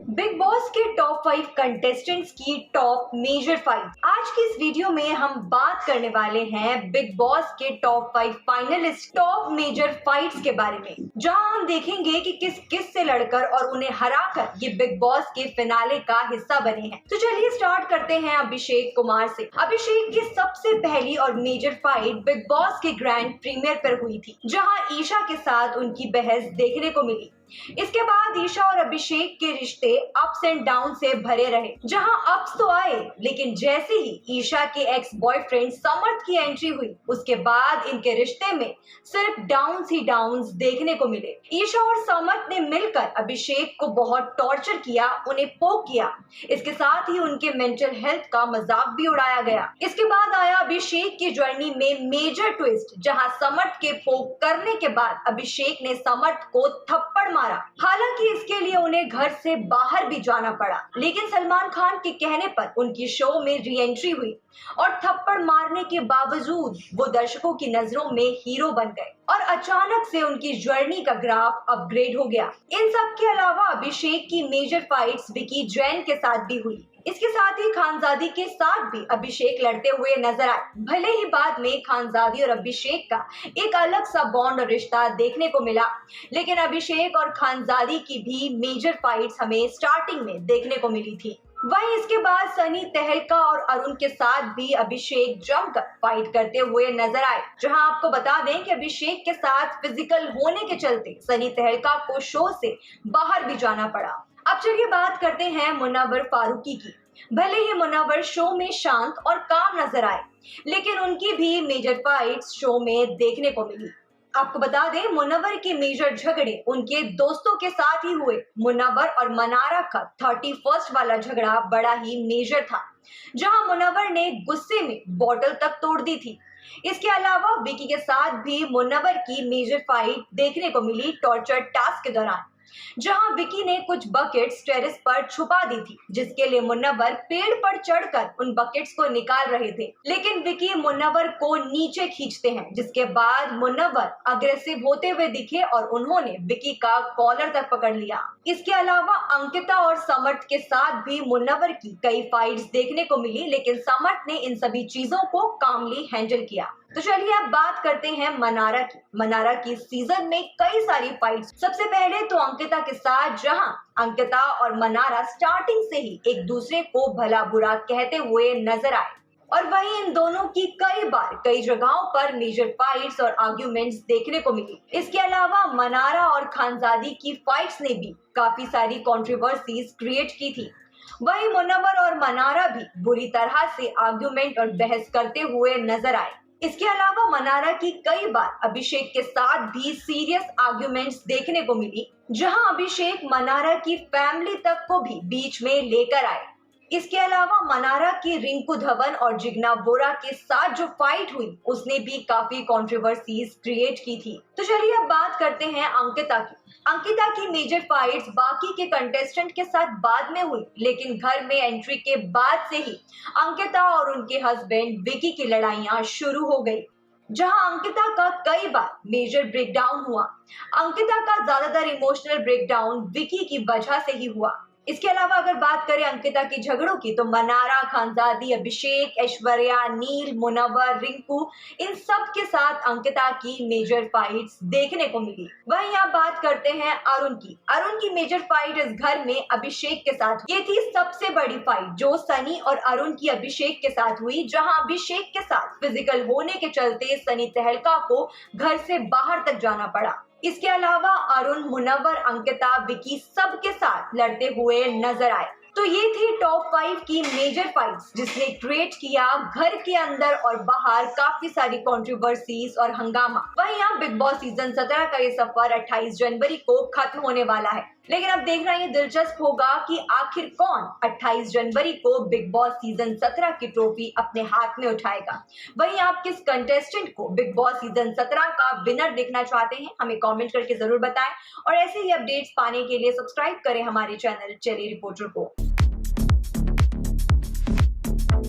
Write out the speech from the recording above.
Big Boss के top 5 contestants की top major fight. आज की इस वीडियो में हम बात करने वाले हैं बिग बॉस के top 5 finalist top major fights के बारे में, जहां हम देखेंगे कि किस किस से लड़कर और उन्हें हराकर ये बिग बॉस के फिनाले का हिस्सा बने हैं। तो चलिए स्टार्ट करते हैं अभिषेक कुमार से। अभिषेक की सबसे पहली और मेजर फाइट बिग बॉस के ग्रैंड प्रीमियर पर हुई थी, जहां ईशा के साथ उनकी बहस देखने को मिली। इसके बाद ईशा और अभिषेक के रिश्ते अप्स एंड डाउन से भरे रहे, जहां अप्स तो आए, लेकिन जैसे ही ईशा के एक्स बॉयफ्रेंड समर्थ की एंट्री हुई, उसके बाद इनके रिश्ते में सिर्फ डाउन्स ही डाउन्स देखने को मिले। ईशा और समर्थ ने मिलकर अभिषेक को बहुत टॉर्चर किया, उन्हें पोक किया। इसके साथ ही उनके मेंटल हेल्थ का मजाक भी उड़ाया गया। इसके बाद आया अभिषेक की जर्नी में मेजर ट्विस्ट, जहां समर्थ के पोक करने के बाद अभिषेक ने समर्थ को थप्पड़ मारा। हालांकि इसके लिए उन्हें घर से बाहर भी जाना पड़ा, लेकिन सलमान खान के कहने पर उनकी शो में री एंट्री हुई और थप्पड़ मारने के बावजूद वो दर्शकों की नजरों में हीरो बन गए और अचानक से उनकी जर्नी का ग्राफ अपग्रेड हो गया। इन सब के अलावा अभिषेक की मेजर फाइट्स विकी जैन के साथ भी हुई। इसके साथ ही खानजादी के साथ भी अभिषेक लड़ते हुए नजर आए। भले ही बाद में खानजादी और अभिषेक का एक अलग सा बॉन्ड और रिश्ता देखने को मिला, लेकिन अभिषेक और खानजादी की भी मेजर फाइट्स हमें स्टार्टिंग में देखने को मिली थी। वहीं इसके बाद सनी तहलका और अरुण के साथ भी अभिषेक जमकर फाइट करते हुए नजर आए, जहां आपको बता दें कि अभिषेक के साथ फिजिकल होने के चलते सनी तहलका को शो से बाहर भी जाना पड़ा। अब चलिए बात करते हैं मुनव्वर फारूकी की। भले ही मुनव्वर शो में शांत और काम नजर आए, लेकिन उनकी भी मेजर फाइट्स शो में देखने को मिली। आपको बता दें, मुनव्वर के मेजर झगड़े उनके दोस्तों के साथ ही हुए। मुनव्वर और मनारा का 31st वाला झगड़ा बड़ा ही मेजर था, जहां मुनव्वर ने गुस्से में बोतल तक तोड़ दी थी। इसके अलावा विकी के साथ भी मुनव्वर की मेजर फाइट देखने को मिली टॉर्चर टास्क के दौरान, जहां विकी ने कुछ बकेट्स टेरेस पर छुपा दी थी, जिसके लिए मुनव्वर पेड़ पर चढ़कर उन बकेट्स को निकाल रहे थे, लेकिन विकी मुनव्वर को नीचे खींचते हैं, जिसके बाद मुनव्वर अग्रेसिव होते हुए दिखे और उन्होंने विकी का कॉलर तक पकड़ लिया। इसके अलावा अंकिता और समर्थ के साथ भी मुनव्वर की कई फाइट्स देखने को मिली, लेकिन समर्थ ने इन सभी चीजों को कामली हैंडल किया। तो चलिए अब बात करते हैं मनारा की। मनारा की सीजन में कई सारी फाइट्स। सबसे पहले तो अंकिता के साथ, जहां अंकिता और मनारा स्टार्टिंग से ही एक दूसरे को भला बुरा कहते हुए नजर आए, और वहीं इन दोनों की कई बार कई जगहों पर मेजर फाइट्स और आर्ग्यूमेंट्स देखने को मिली। इसके अलावा मनारा और खानजादी की फाइट्स ने भी काफी सारी कंट्रोवर्सीज क्रिएट की थी। वहीं मुनव्वर और मनारा भी बुरी तरह से आर्ग्यूमेंट और बहस करते हुए नजर आए। इसके अलावा मनारा की कई बार अभिषेक के साथ भी सीरियस आर्ग्यूमेंट्स देखने को मिली, जहां अभिषेक मनारा की फैमिली तक को भी बीच में लेकर आए। इसके अलावा मनारा की रिंकू धवन और जिग्ना बोरा के साथ जो फाइट हुई, उसने भी काफी कंट्रोवर्सीज क्रिएट की थी। तो चलिए अब बात करते हैं अंकिता की। अंकिता की मेजर फाइट्स बाकी के कंटेस्टेंट के साथ बाद में हुई, लेकिन घर में एंट्री के बाद से ही अंकिता और उनके हस्बैंड विकी की लड़ाइयां शुरू हो गई, जहां अंकिता का कई बार मेजर ब्रेकडाउन हुआ। अंकिता का ज्यादातर इमोशनल ब्रेकडाउन विकी की वजह से ही हुआ। इसके अलावा अगर बात करें अंकिता की झगड़ों की, तो मनारा, खानजादी, अभिषेक, ऐश्वर्या, नील, मुनव्वर, रिंकू, इन सब के साथ अंकिता की मेजर फाइट्स देखने को मिली। वहीं आप बात करते हैं अरुण की। अरुण की मेजर फाइट इस घर में अभिषेक के साथ, ये थी सबसे बड़ी फाइट जो सनी और अरुण की अभिषेक के साथ हुई, जहां अभिषेक के साथ फिजिकल होने के चलते सनी तहलका को घर से बाहर तक जाना पड़ा। इसके अलावा अरुण, मुनव्वर, अंकिता, विकी सबके साथ लड़ते हुए नजर आए। तो ये थी टॉप 5 की मेजर फाइट्स, जिसने क्रिएट किया घर के अंदर और बाहर काफी सारी कंट्रोवर्सीज और हंगामा। वहीं अब बिग बॉस सीजन 17 का ये सफर 28 जनवरी को खत्म होने वाला है, लेकिन अब देखना ये दिलचस्प होगा कि आखिर कौन 28 जनवरी को बिग बॉस सीजन 17 की ट्रॉफी अपने हाथ में उठाएगा। वहीं आप किस कंटेस्टेंट को बिग बॉस सीजन 17 का विनर देखना चाहते हैं, हमें कमेंट करके जरूर बताएं, और ऐसे ही अपडेट्स पाने के लिए सब्सक्राइब करें हमारे चैनल चेरी रिपोर्टर को।